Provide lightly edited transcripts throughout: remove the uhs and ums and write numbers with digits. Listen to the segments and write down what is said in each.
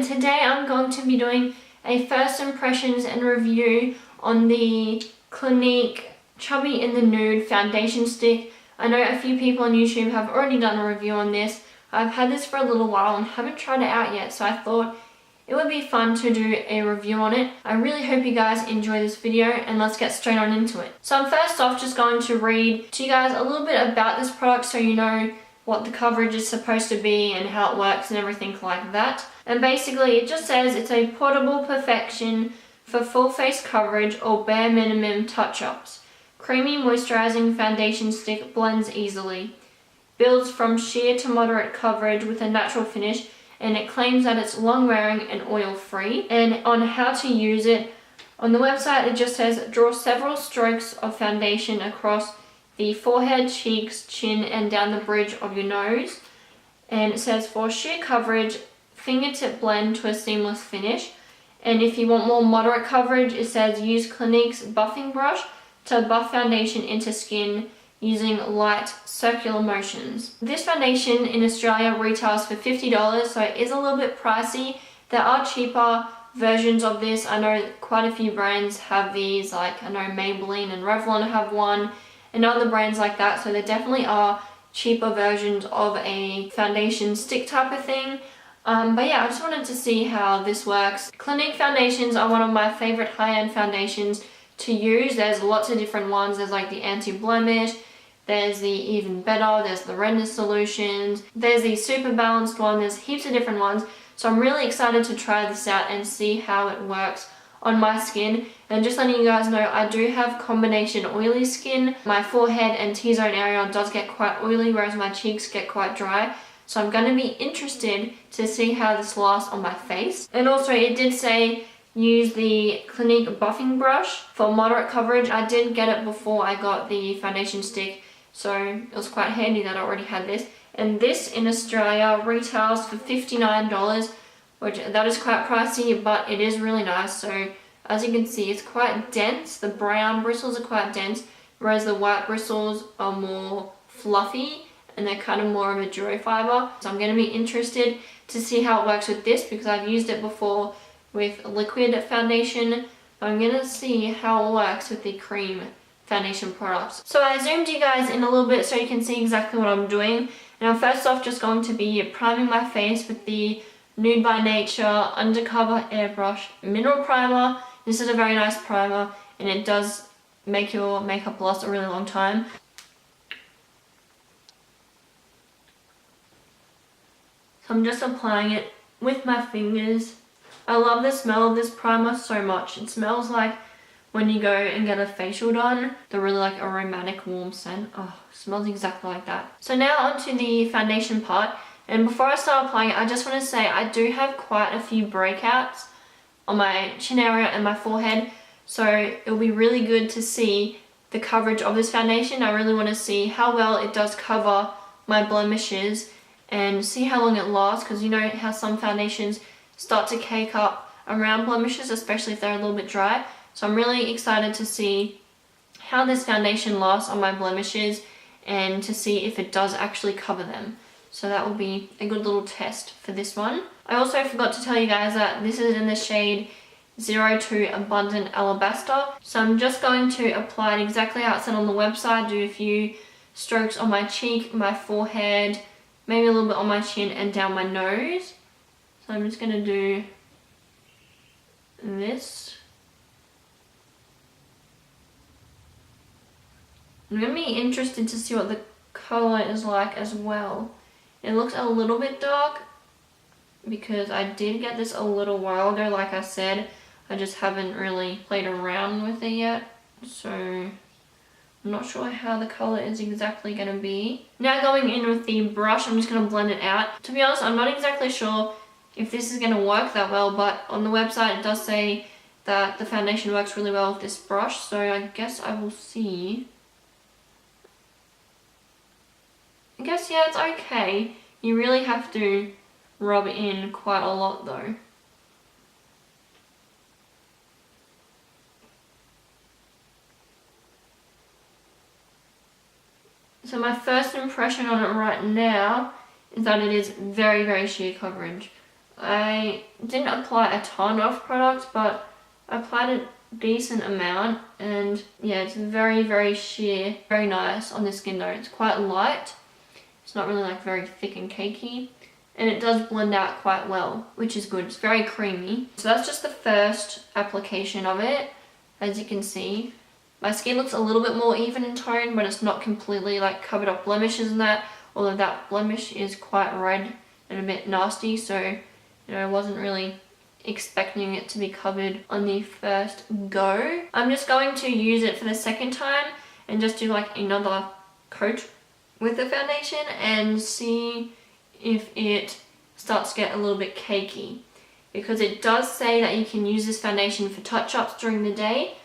and today I'm going to be doing a first impressions and review on the Clinique Chubby in the Nude foundation stick. I know a few people on YouTube have already done a review on this. I've had this for a little while and haven't tried it out yet, so I thought it would be fun to do a review on it. I really hope you guys enjoy this video, and let's get straight on into it. So I'm first off just going to read to you guys a little bit about this product so you know what the coverage is supposed to be and how it works and everything like that. And basically it just says it's a portable perfection for full face coverage or bare minimum touch-ups. Creamy moisturizing foundation stick blends easily. Builds from sheer to moderate coverage with a natural finish, and it claims that it's long wearing and oil free. And on how to use it, on the website it just says draw several strokes of foundation across the forehead, cheeks, chin, and down the bridge of your nose. And it says for sheer coverage, fingertip blend to a seamless finish. And if you want more moderate coverage, it says use Clinique's buffing brush to buff foundation into skin using light circular motions. This foundation in Australia retails for $50, so it is a little bit pricey. There are cheaper versions of this. I know quite a few brands have these, like I know Maybelline and Revlon have one, and other brands like that, so there definitely are cheaper versions of a foundation stick type of thing. But yeah, I just wanted to see how this works. Clinique foundations are one of my favorite high-end foundations to use. There's lots of different ones. There's like the anti-blemish, there's the Even Better, there's the Render Solutions, there's the Super Balanced one, there's heaps of different ones. So I'm really excited to try this out and see how it works on my skin. And just letting you guys know, I do have combination oily skin. My forehead and T-zone area does get quite oily, whereas my cheeks get quite dry. So I'm going to be interested to see how this lasts on my face. And also it did say use the Clinique buffing brush for moderate coverage. I did get it before I got the foundation stick, so it was quite handy that I already had this. And this in Australia retails for $59, which that is quite pricey, but it is really nice. So as you can see, it's quite dense. The brown bristles are quite dense, whereas the white bristles are more fluffy and they're kind of more of a duro fiber. So I'm going to be interested to see how it works with this because I've used it before with liquid foundation. I'm going to see how it works with the cream foundation products. So I zoomed you guys in a little bit so you can see exactly what I'm doing. And I'm first off just going to be priming my face with the Nude by Nature Undercover Airbrush Mineral Primer. This is a very nice primer and it does make your makeup last a really long time. So I'm just applying it with my fingers. I love the smell of this primer so much. It smells like when you go and get a facial done, the really like aromatic warm scent. Oh, it smells exactly like that. So now onto the foundation part. And before I start applying it, I just want to say I do have quite a few breakouts on my chin area and my forehead. So it'll be really good to see the coverage of this foundation. I really want to see how well it does cover my blemishes and see how long it lasts, because you know how some foundations start to cake up around blemishes, especially if they're a little bit dry. So I'm really excited to see how this foundation lasts on my blemishes and to see if it does actually cover them. So that will be a good little test for this one. I also forgot to tell you guys that this is in the shade 02 Abundant Alabaster. So I'm just going to apply it exactly how it said on the website. Do a few strokes on my cheek, my forehead, maybe a little bit on my chin and down my nose. So I'm just going to do this. I'm going to be interested to see what the colour is like as well. It looks a little bit dark because I did get this a little while ago, like I said. I just haven't really played around with it yet. So I'm not sure how the colour is exactly going to be. Now going in with the brush, I'm just going to blend it out. To be honest, I'm not exactly sure if this is going to work that well, but on the website it does say that the foundation works really well with this brush, so I guess I will see. I guess, yeah, it's okay. You really have to rub it in quite a lot though. So my first impression on it right now is that it is very, very sheer coverage. I didn't apply a ton of product, but I applied a decent amount, and yeah, it's very, very sheer, very nice on the skin though. It's quite light. It's not really like very thick and cakey, and it does blend out quite well, which is good. It's very creamy. So that's just the first application of it. As you can see, my skin looks a little bit more even in tone, but it's not completely like covered up blemishes and that, although that blemish is quite red and a bit nasty, so you know, I wasn't really expecting it to be covered on the first go. I'm just going to use it for the second time and just do like another coat with the foundation and see if it starts to get a little bit cakey, because it does say that you can use this foundation for touch-ups during the day.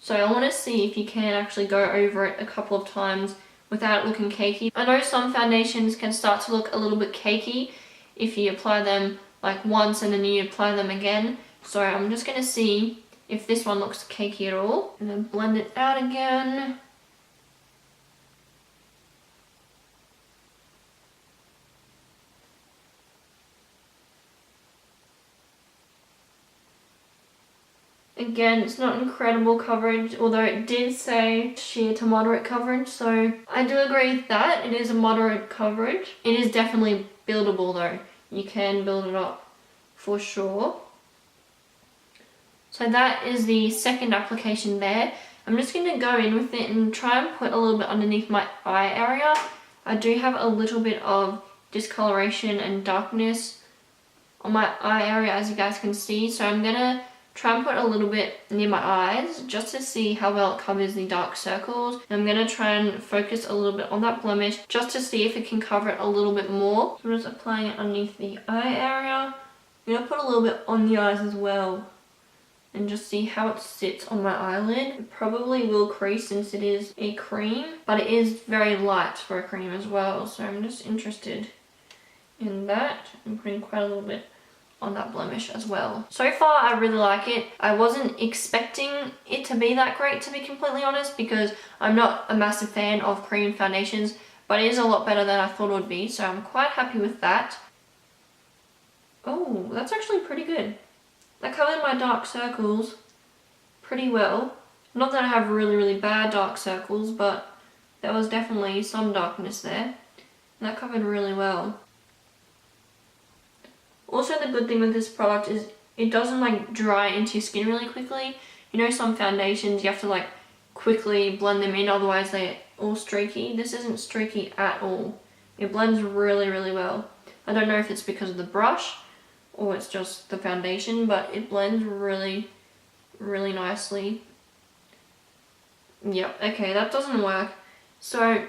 So I want to see if you can actually go over it a couple of times without it looking cakey. I know some foundations can start to look a little bit cakey if you apply them like once and then you apply them again. So I'm just going to see if this one looks cakey at all, and then blend it out again. Again, it's not incredible coverage, although it did say sheer to moderate coverage, so I do agree with that. It is a moderate coverage. It is definitely buildable though. You can build it up for sure. So that is the second application there. I'm just going to go in with it and try and put a little bit underneath my eye area. I do have a little bit of discoloration and darkness on my eye area, as you guys can see, so I'm going to try and put a little bit near my eyes just to see how well it covers the dark circles. And I'm going to try and focus a little bit on that blemish just to see if it can cover it a little bit more. So I'm just applying it underneath the eye area. I'm going to put a little bit on the eyes as well and just see how it sits on my eyelid. It probably will crease since it is a cream, but it is very light for a cream as well. So I'm just interested in that. I'm putting quite a little bit on that blemish as well. So far I really like it. I wasn't expecting it to be that great, to be completely honest, because I'm not a massive fan of cream foundations, but it is a lot better than I thought it would be, so I'm quite happy with that. Oh, that's actually pretty good. That covered my dark circles pretty well. Not that I have really, really bad dark circles, but there was definitely some darkness there. And that covered really well. Also, the good thing with this product is it doesn't like dry into your skin really quickly. You know, some foundations you have to like quickly blend them in, otherwise they're all streaky. This isn't streaky at all. It blends really, really well. I don't know if it's because of the brush or it's just the foundation, but it blends really, really nicely. Yep, okay, that doesn't work. So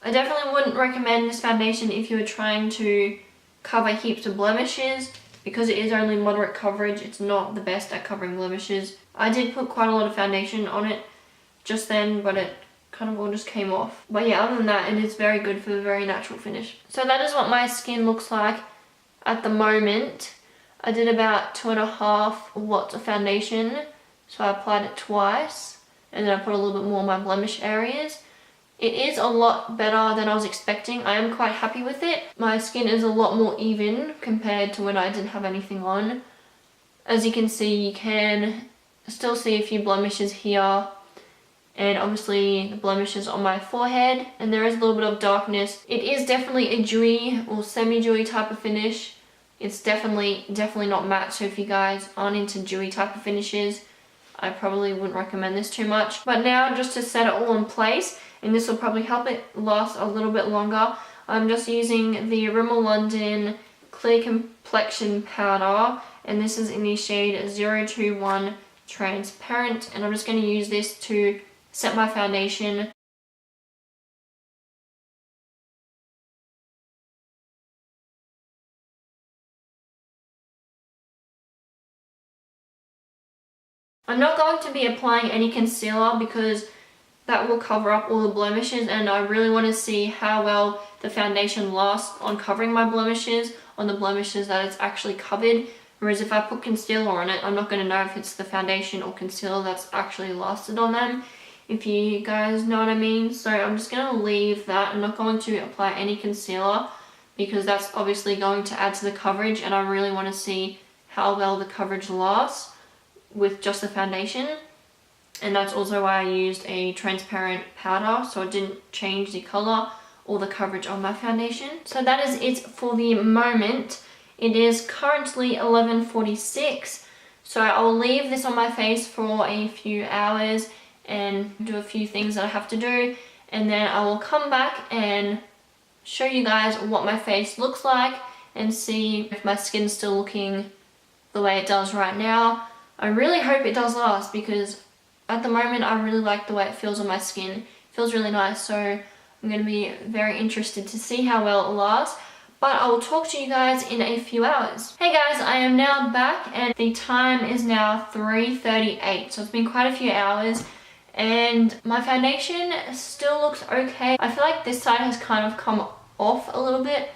I definitely wouldn't recommend this foundation if you were trying to cover heaps of blemishes, because it is only moderate coverage. It's not the best at covering blemishes. I did put quite a lot of foundation on it just then, but it kind of all just came off. But yeah, other than that, it is very good for a very natural finish. So that is what my skin looks like at the moment. I did about 2.5 watts of foundation, so I applied it twice, and then I put a little bit more on my blemish areas. It is a lot better than I was expecting. I am quite happy with it. My skin is a lot more even compared to when I didn't have anything on. As you can see, you can still see a few blemishes here, and obviously the blemishes on my forehead, and there is a little bit of darkness. It is definitely a dewy or semi-dewy type of finish. It's definitely not matte, so if you guys aren't into dewy type of finishes, I probably wouldn't recommend this too much. But now, just to set it all in place, and this will probably help it last a little bit longer, I'm just using the Rimmel London Clear Complexion Powder, and this is in the shade 021 Transparent, and I'm just going to use this to set my foundation. I'm not going to be applying any concealer because that will cover up all the blemishes, and I really want to see how well the foundation lasts on covering my blemishes, on the blemishes that it's actually covered. Whereas if I put concealer on it, I'm not going to know if it's the foundation or concealer that's actually lasted on them, if you guys know what I mean. So I'm just going to leave that. I'm not going to apply any concealer because that's obviously going to add to the coverage, and I really want to see how well the coverage lasts with just the foundation. And that's also why I used a transparent powder, so it didn't change the color or the coverage on my foundation. So that is it for the moment. It is currently 11:46, so I'll leave this on my face for a few hours and do a few things that I have to do, and then I will come back and show you guys what my face looks like and see if my skin's still looking the way it does right now. I really hope it does last, because at the moment I really like the way it feels on my skin. It feels really nice, so I'm going to be very interested to see how well it lasts. But I will talk to you guys in a few hours. Hey guys, I am now back and the time is now 3:38, so it's been quite a few hours. And my foundation still looks okay. I feel like this side has kind of come off a little bit.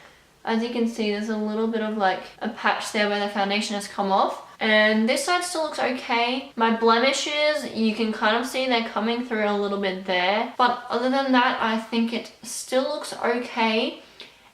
As you can see, there's a little bit of like a patch there where the foundation has come off. And this side still looks okay. My blemishes, you can kind of see they're coming through a little bit there. But other than that, I think it still looks okay.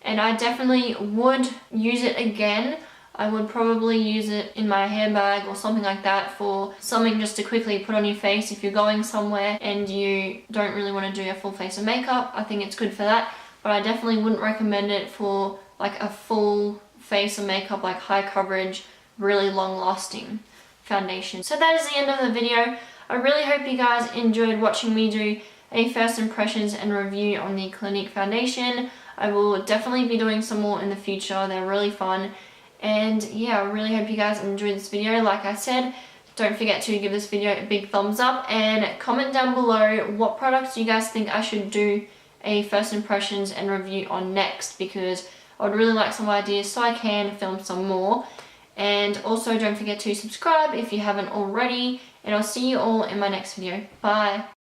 And I definitely would use it again. I would probably use it in my hair bag or something like that, for something just to quickly put on your face if you're going somewhere and you don't really want to do a full face of makeup. I think it's good for that, but I definitely wouldn't recommend it for like a full face of makeup, like high coverage, really long lasting foundation. So that is the end of the video. I really hope you guys enjoyed watching me do a first impressions and review on the Clinique foundation. I will definitely be doing some more in the future. They're really fun. And yeah, I really hope you guys enjoyed this video. Like I said, don't forget to give this video a big thumbs up and comment down below what products you guys think I should do a first impressions and review on next, because I would really like some ideas so I can film some more. And also don't forget to subscribe if you haven't already, and I'll see you all in my next video. Bye!